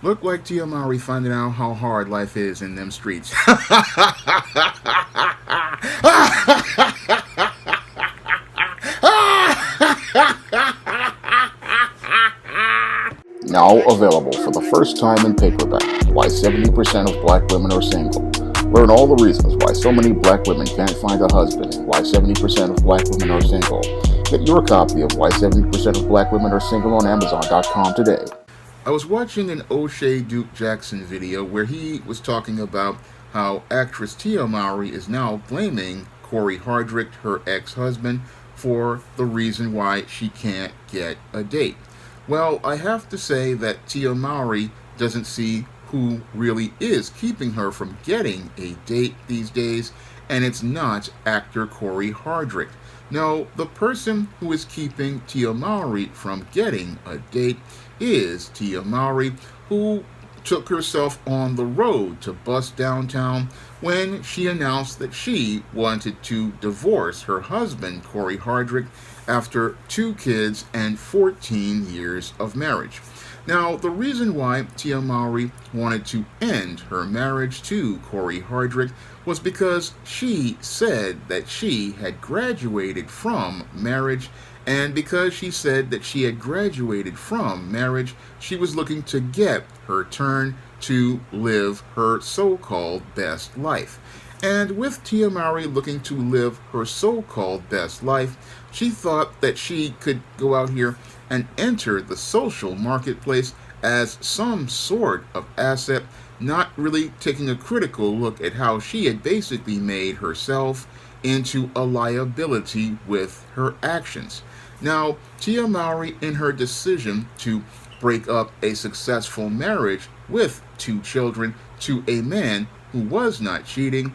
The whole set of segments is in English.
Look like Tia Mowry finding out how hard life is in them streets. Now available for the first time in paperback, Why 70% of Black Women Are Single. Learn all the reasons why so many black women can't find a husband and why 70% of black women are single. Get your copy of Why 70% of Black Women Are Single on Amazon.com today. I was watching an O'Shea Duke Jackson video where he was talking about how actress Tia Mowry is now blaming Corey Hardrick, her ex husband, for the reason why she can't get a date. Well, I have to say that Tia Mowry doesn't see who really is keeping her from getting a date these days, and it's not actor Corey Hardrick. No, the person who is keeping Tia Mowry from getting a date is Tia Mowry, who took herself on the road to bust downtown when she announced that she wanted to divorce her husband, Corey Hardrick, after 2 kids and 14 years of marriage. Now, the reason why Tia Mowry wanted to end her marriage to Corey Hardrick was because she said that she had graduated from marriage, and because she said that she had graduated from marriage, she was looking to get her turn to live her so called best life. And with Tia Mowry looking to live her so called best life, she thought that she could go out here and enter the social marketplace as some sort of asset, not really taking a critical look at how she had basically made herself into a liability with her actions. Now, Tia Mowry, in her decision to break up a successful marriage with 2 children to a man who was not cheating,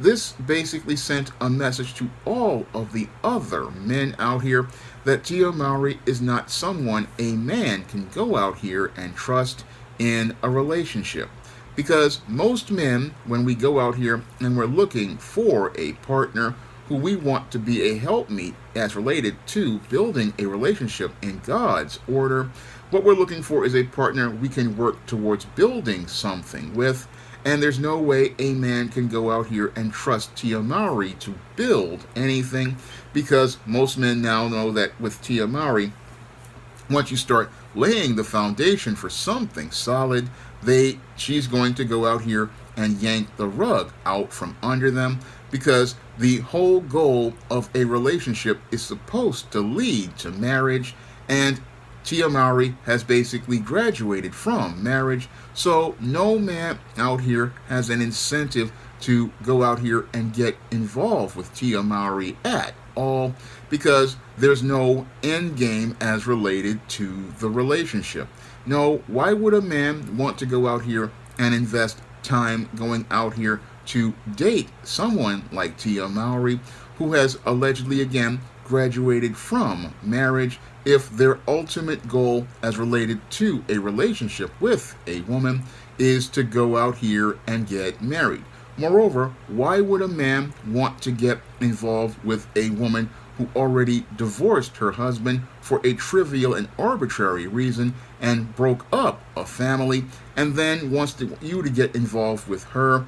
this basically sent a message to all of the other men out here that Tia Mowry is not someone a man can go out here and trust in a relationship. Because most men, when we go out here and we're looking for a partner who we want to be a helpmeet as related to building a relationship in God's order, what we're looking for is a partner we can work towards building something with. And there's no way a man can go out here and trust Tia Mowry to build anything, because most men now know that with Tia Mowry, once you start laying the foundation for something solid, she's going to go out here and yank the rug out from under them, because the whole goal of a relationship is supposed to lead to marriage, and Tia Mowry has basically graduated from marriage, so no man out here has an incentive to go out here and get involved with Tia Mowry at all, because there's no end game as related to the relationship. No, why would a man want to go out here and invest time going out here to date someone like Tia Mowry, who has allegedly again graduated from marriage, if their ultimate goal as related to a relationship with a woman is to go out here and get married? Moreover, why would a man want to get involved with a woman who already divorced her husband for a trivial and arbitrary reason and broke up a family, and then wants you to get involved with her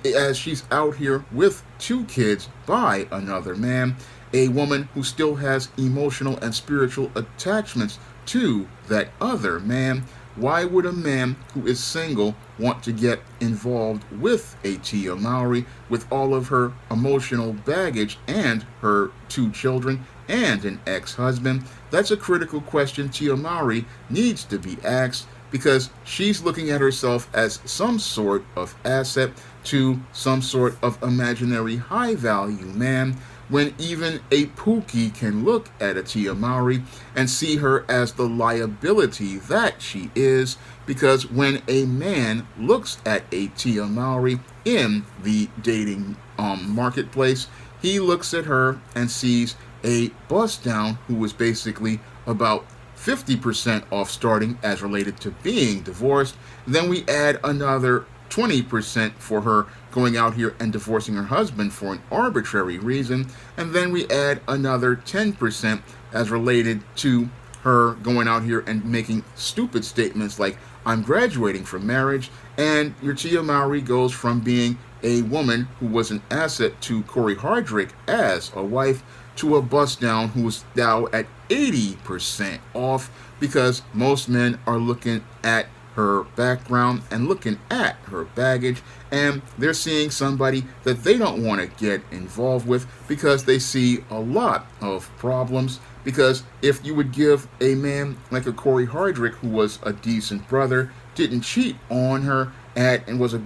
as she's out here with 2 kids by another man, a woman who still has emotional and spiritual attachments to that other man? Why would a man who is single want to get involved with a Tia Mowry with all of her emotional baggage and her 2 children and an ex-husband? That's a critical question Tia Mowry needs to be asked, because she's looking at herself as some sort of asset to some sort of imaginary high value man, when even a Pookie can look at a Tia Mowry and see her as the liability that she is, because when a man looks at a Tia Mowry in the dating marketplace, he looks at her and sees a bust down who was basically about 50% off starting as related to being divorced. Then we add another 20% for her going out here and divorcing her husband for an arbitrary reason, and then we add another 10% as related to her going out here and making stupid statements like, I'm graduating from marriage, and your Tia Mowry goes from being a woman who was an asset to Corey Hardrick as a wife to a bust down who is now at 80% off because most men are looking at her background and looking at her baggage, and they're seeing somebody that they don't want to get involved with because they see a lot of problems. Because if you would give a man like a Corey Hardrick, who was a decent brother, didn't cheat on her, and was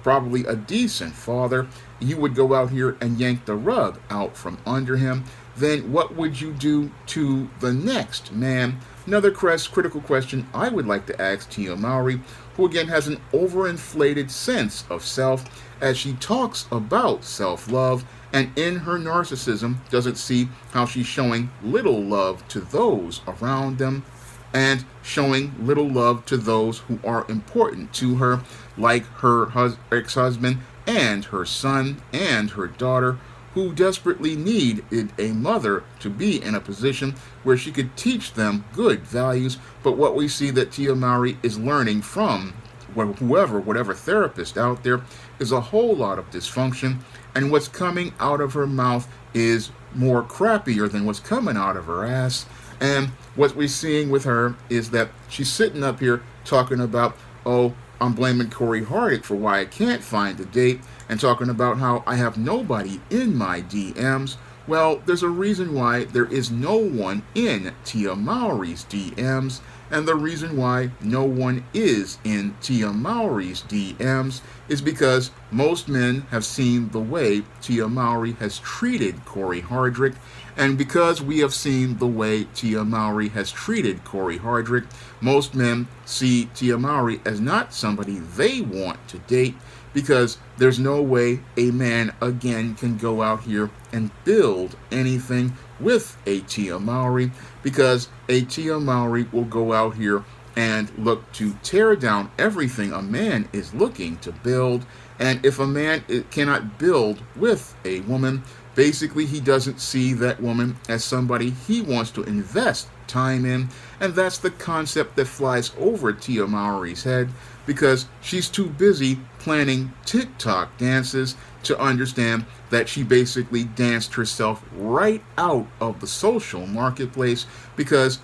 probably a decent father, you would go out here and yank the rug out from under him. Then what would you do to the next man? Another critical question I would like to ask Tia Mowry, who again has an overinflated sense of self as she talks about self-love, and in her narcissism doesn't see how she's showing little love to those around them and showing little love to those who are important to her, like her ex-husband and her son and her daughter, who desperately needed a mother to be in a position where she could teach them good values. But what we see that Tia Mowry is learning from whatever therapist out there is a whole lot of dysfunction, and what's coming out of her mouth is more crappier than what's coming out of her ass. And what we're seeing with her is that she's sitting up here talking about, oh, I'm blaming Corey Hardrick for why I can't find a date, and talking about how I have nobody in my DMs. Well, there's a reason why there is no one in Tia Mowry's DMs, and the reason why no one is in Tia Mowry's DMs is because most men have seen the way Tia Mowry has treated Corey Hardrick, and because we have seen the way Tia Mowry has treated Corey Hardrick, most men see Tia Mowry as not somebody they want to date, because there's no way a man again can go out here and build anything with a Tia Mowry, because a Tia Mowry will go out here and look to tear down everything a man is looking to build. And if a man cannot build with a woman, basically he doesn't see that woman as somebody he wants to invest time in. And that's the concept that flies over Tia Mowry's head, because she's too busy planning TikTok dances to understand that she basically danced herself right out of the social marketplace, because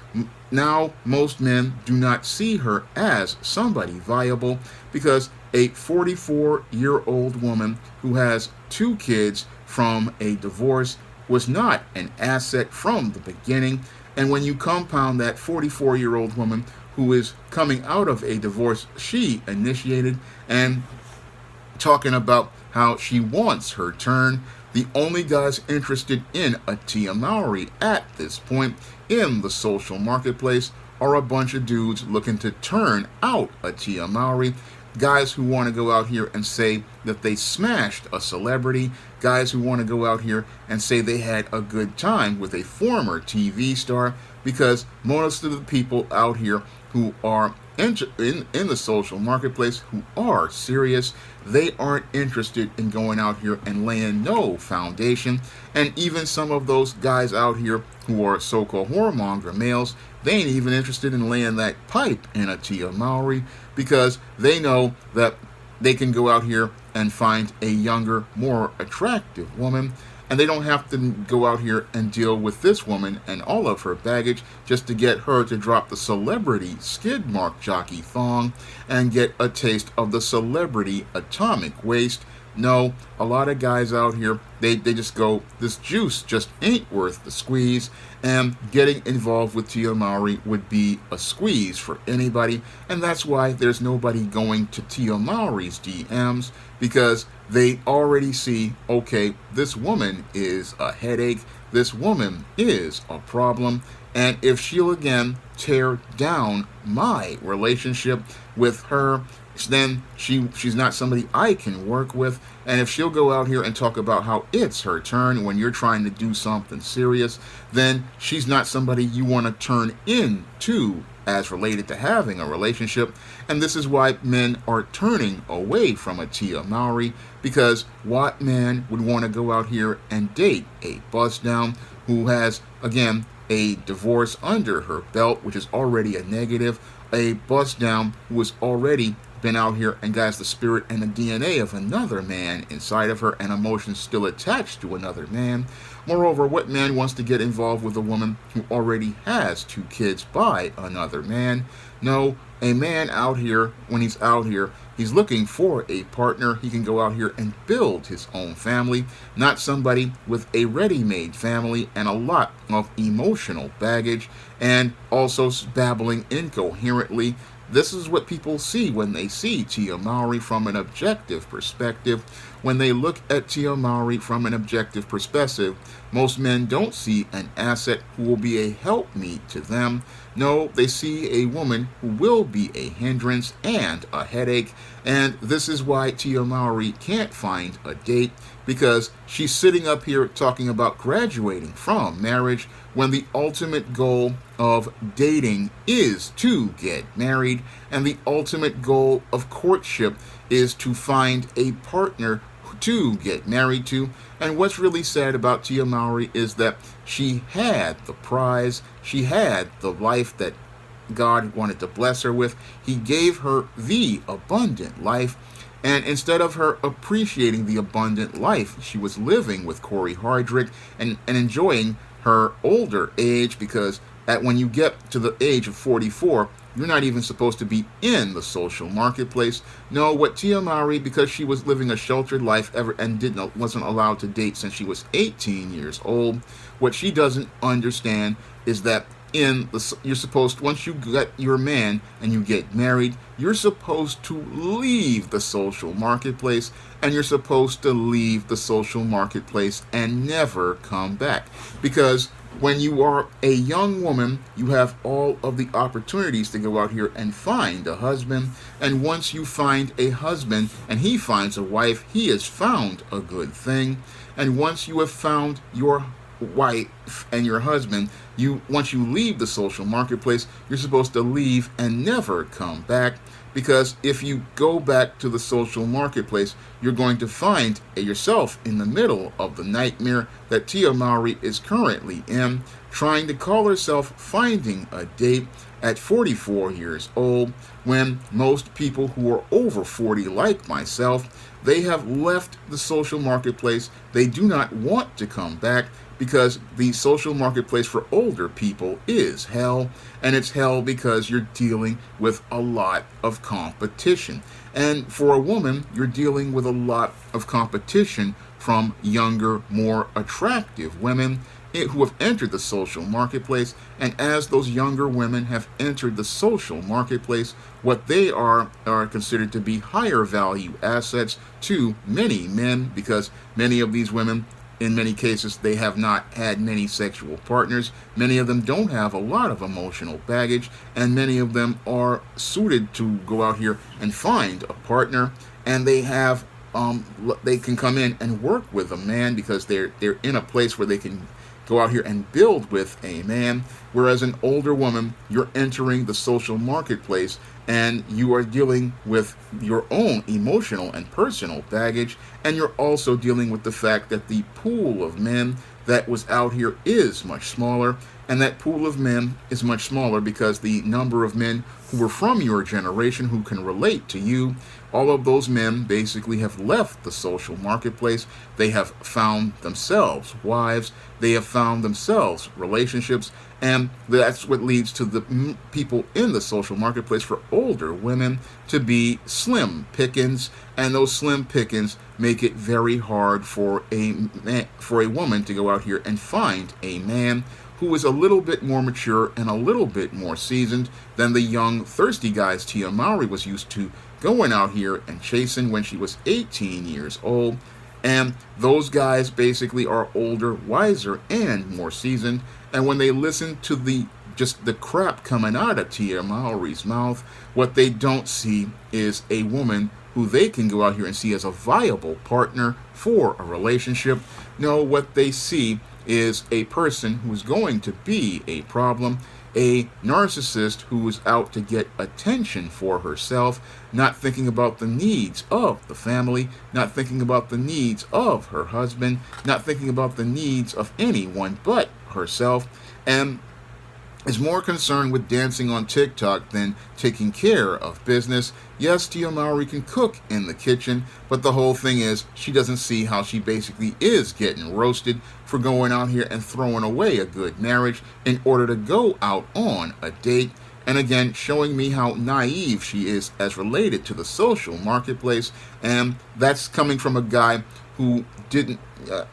now most men do not see her as somebody viable, because a 44-year-old woman who has 2 kids from a divorce was not an asset from the beginning. And when you compound that 44-year-old woman who is coming out of a divorce she initiated and talking about how she wants her turn, the only guys interested in a Tia Mowry at this point in the social marketplace are a bunch of dudes looking to turn out a Tia Mowry. Guys who want to go out here and say that they smashed a celebrity. Guys who want to go out here and say they had a good time with a former TV star. Because most of the people out here who are in the social marketplace who are serious, they aren't interested in going out here and laying no foundation. And even some of those guys out here who are so-called whoremonger males, they ain't even interested in laying that pipe in a Tia Mowry, because they know that they can go out here and find a younger, more attractive woman, and they don't have to go out here and deal with this woman and all of her baggage just to get her to drop the celebrity skid mark jockey thong and get a taste of the celebrity atomic waist. No, a lot of guys out here, they just go, this juice just ain't worth the squeeze, and getting involved with Tia Mowry would be a squeeze for anybody, and that's why there's nobody going to Tia Mowry's DMs, because they already see, okay, this woman is a headache, this woman is a problem, and if she'll again tear down my relationship with her, then she's not somebody I can work with. And if she'll go out here and talk about how it's her turn when you're trying to do something serious, then she's not somebody you want to turn into as related to having a relationship. And this is why men are turning away from a Tia Mowry, because what man would want to go out here and date a bust down who has, again, a divorce under her belt, which is already a negative, a bust down who has already been out here and has the spirit and the DNA of another man inside of her and emotions still attached to another man. Moreover, what man wants to get involved with a woman who already has 2 kids by another man? No, a man out here, when he's out here, he's looking for a partner. He can go out here and build his own family, not somebody with a ready-made family and a lot of emotional baggage and also babbling incoherently. This is what people see when they see Tia Mowry from an objective perspective. When they look at Tia Mowry from an objective perspective, most men don't see an asset who will be a helpmeet to them. No, they see a woman who will be a hindrance and a headache, and this is why Tia Mowry can't find a date, because she's sitting up here talking about graduating from marriage when the ultimate goal of dating is to get married, and the ultimate goal of courtship is to find a partner to get married to. And what's really sad about Tia Mowry is that she had the prize, she had the life that God wanted to bless her with. He gave her the abundant life, and instead of her appreciating the abundant life she was living with Corey Hardrick and enjoying her older age, because when you get to the age of 44, you're not even supposed to be in the social marketplace. No, what Tia Mowry, because she was living a sheltered life ever and wasn't allowed to date since she was 18 years old, what she doesn't understand is that you're supposed, once you get your man and you get married, you're supposed to leave the social marketplace, and you're supposed to leave the social marketplace and never come back. Because when you are a young woman, you have all of the opportunities to go out here and find a husband. And once you find a husband and he finds a wife, he has found a good thing. And once you have found your wife and your husband, once you leave the social marketplace, you're supposed to leave and never come back. Because if you go back to the social marketplace, you're going to find yourself in the middle of the nightmare that Tia Mowry is currently in, trying to call herself finding a date at 44 years old, when most people who are over 40, like myself, they have left the social marketplace. They do not want to come back, because the social marketplace for older people is hell, and it's hell because you're dealing with a lot of competition. And for a woman, you're dealing with a lot of competition from younger, more attractive women who have entered the social marketplace. And as those younger women have entered the social marketplace, what they are considered to be higher value assets to many men, because many of these women, in many cases, they have not had many sexual partners. Many of them don't have a lot of emotional baggage, and many of them are suited to go out here and find a partner. And they have, they can come in and work with a man because they're in a place where they can go out here and build with a man. Whereas an older woman, you're entering the social marketplace and you are dealing with your own emotional and personal baggage, and you're also dealing with the fact that the pool of men that was out here is much smaller, and that pool of men is much smaller because the number of men who were from your generation who can relate to you, all of those men basically have left the social marketplace. They have found themselves wives, they have found themselves relationships, and that's what leads to the people in the social marketplace for older women to be slim pickings, and those slim pickings make it very hard for a woman to go out here and find a man who is a little bit more mature and a little bit more seasoned than the young, thirsty guys Tia Mowry was used to going out here and chasing when she was 18 years old. And those guys basically are older, wiser, and more seasoned. And when they listen to the crap coming out of Tia Mowry's mouth, what they don't see is a woman who they can go out here and see as a viable partner for a relationship. No, what they see is a person who's going to be a problem, a narcissist who is out to get attention for herself, not thinking about the needs of the family, not thinking about the needs of her husband, not thinking about the needs of anyone but herself. And is more concerned with dancing on TikTok than taking care of business. Yes, Tia Mowry can cook in the kitchen, but the whole thing is she doesn't see how she basically is getting roasted for going out here and throwing away a good marriage in order to go out on a date. And again, showing me how naive she is as related to the social marketplace. And that's coming from a guy who didn't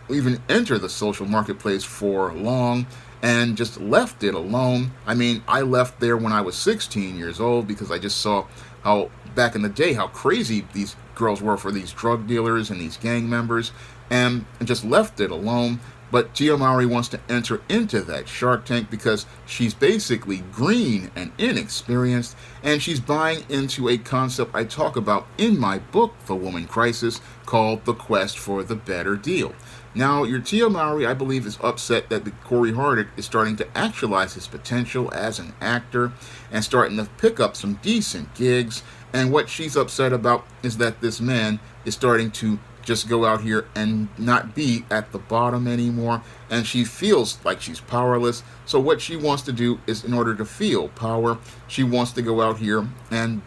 even enter the social marketplace for long and just left it alone. I mean, I left there when I was 16 years old because I just saw how, back in the day, how crazy these girls were for these drug dealers and these gang members, and just left it alone. But Tia Mowry wants to enter into that Shark Tank because she's basically green and inexperienced, and she's buying into a concept I talk about in my book, The Woman Crisis, called The Quest for the Better Deal. Now, your Tia Mowry, I believe, is upset that Corey Hardwick is starting to actualize his potential as an actor and starting to pick up some decent gigs. And what she's upset about is that this man is starting to just go out here and not be at the bottom anymore, and she feels like she's powerless. So what she wants to do is, in order to feel power, she wants to go out here and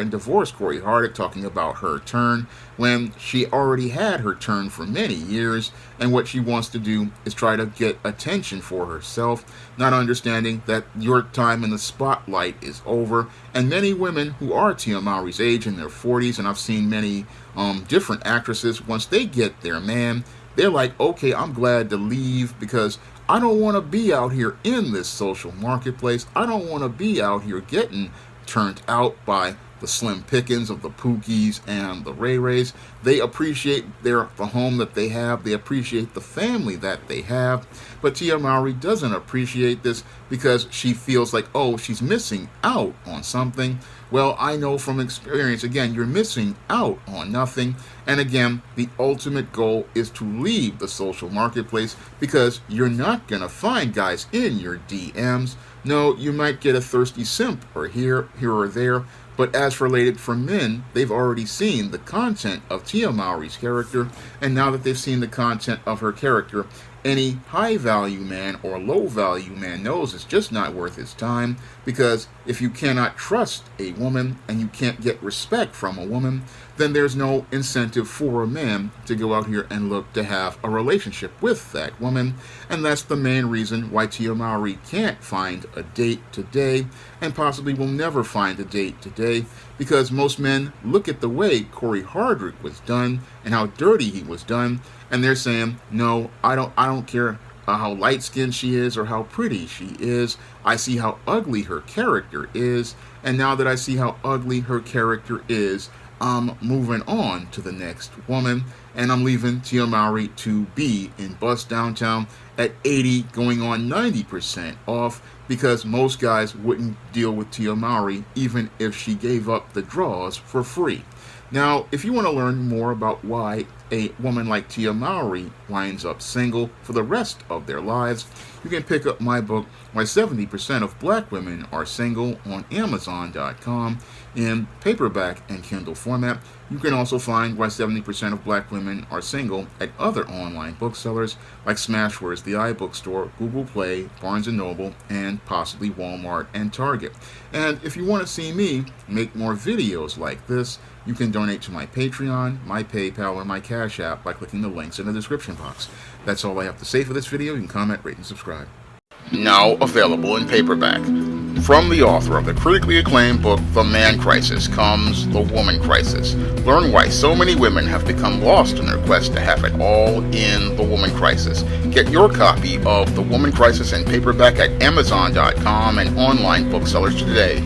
divorce Corey Hardwick, talking about her turn when she already had her turn for many years. And what she wants to do is try to get attention for herself, not understanding that your time in the spotlight is over. And many women who are Tia Mowry's age, in their 40s, and I've seen many different actresses, once they get their man, they're like, okay, I'm glad to leave because I don't want to be out here in this social marketplace. I don't want to be out here getting turned out by the Slim Pickens of the Pookies and the Ray Rays. They appreciate the home that they have. They appreciate the family that they have. But Tia Mowry doesn't appreciate this because she feels like, oh, she's missing out on something. Well, I know from experience, again, you're missing out on nothing. And again, the ultimate goal is to leave the social marketplace because you're not going to find guys in your DMs. No, you might get a thirsty simp or here or there, but as related for men, they've already seen the content of Tia Mowry's character, and now that they've seen the content of her character, any high-value man or low-value man knows it's just not worth his time, because if you cannot trust a woman and you can't get respect from a woman, then there's no incentive for a man to go out here and look to have a relationship with that woman. And that's the main reason why Tia Mowry can't find a date today, and possibly will never find a date today, because most men look at the way Corey Hardwick was done and how dirty he was done, and they're saying, no, I don't care how light-skinned she is or how pretty she is. I see how ugly her character is, and now that I see how ugly her character is, I'm moving on to the next woman, and I'm leaving Tia Mowry to be in Bust Downtown at 80 going on 90% off, because most guys wouldn't deal with Tia Mowry even if she gave up the draws for free. Now, if you want to learn more about why a woman like Tia Mowry winds up single for the rest of their lives, you can pick up my book, Why 70% of Black Women Are Single, on Amazon.com in paperback and Kindle format. You can also find Why 70% of Black Women Are Single at other online booksellers like Smashwords, the iBookstore, Google Play, Barnes & Noble, and possibly Walmart and Target. And if you want to see me make more videos like this, you can donate to my Patreon, my PayPal, or my Cash App by clicking the links in the description box. That's all I have to say for this video. You can comment, rate, and subscribe. Now available in paperback. From the author of the critically acclaimed book, The Man Crisis, comes The Woman Crisis. Learn why so many women have become lost in their quest to have it all in The Woman Crisis. Get your copy of The Woman Crisis in paperback at Amazon.com and online booksellers today.